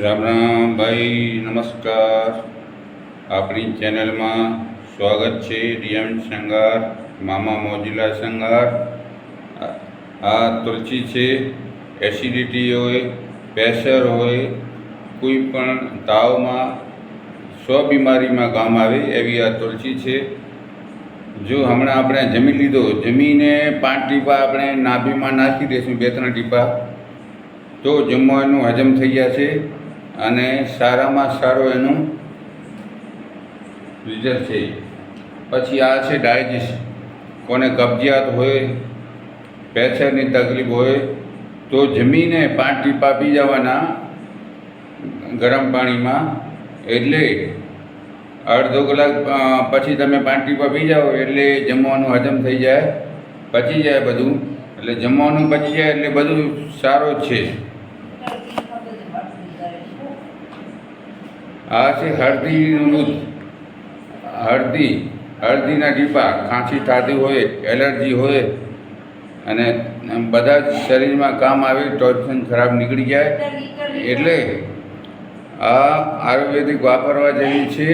રામ રામ ભાઈ, નમસ્કાર. આપણી ચેનલમાં સ્વાગત છે. રિયમ શંગાર, મામા મોજીલા શંગાર. આ તુલસી છે. એસિડિટી હોય, પ્રેશર હોય, કોઈ પણ તાવમાં, બીમારીમાં કામ આવે એવી આ તુલસી છે. જો હમણાં આપણે જમી લીધો, જમીને 5 ટીપા આપણે નાભીમાં નાખી દઈશું, 2-3 ટીપા, તો જમવાનું હજમ થઈ જશે અને સારામાં સારું એનું રિઝલ્ટ છે. પછી આ છે ડાયજેશન. કોને કબજિયાત હોય, પ્રેશરની તકલીફ હોય તો જમીને 5 ટીપા પી જવાના ગરમ પાણીમાં. એટલે અડધો કલાક પછી તમે 5 ટીપા પી જાઓ એટલે જમવાનું હજમ થઈ જાય, પચી જાય બધું. એટલે જમવાનું પચી જાય એટલે બધું સારું જ છે. આ છે હળદીનું દૂધ. હળદીના ટીપા. ખાંસી થતી હોય, એલર્જી હોય અને બધા જ શરીરમાં કામ આવે, ટોક્સિન ખરાબ નીકળી જાય. એટલે આ આયુર્વેદિક વાપરવા જેવી છે.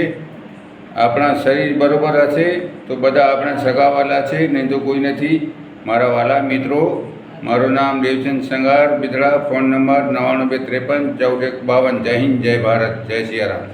આપણા શરીર બરાબર હશે તો બધા આપણે સગાવાલા છે, નહીં તો કોઈ નથી. મારા વાલા મિત્રો, મારું નામ દેવચંદ શંગાર, બિદડા. Phone number 9953 1451. જય હિન્દ, જય ભારત, જય સિયારામ.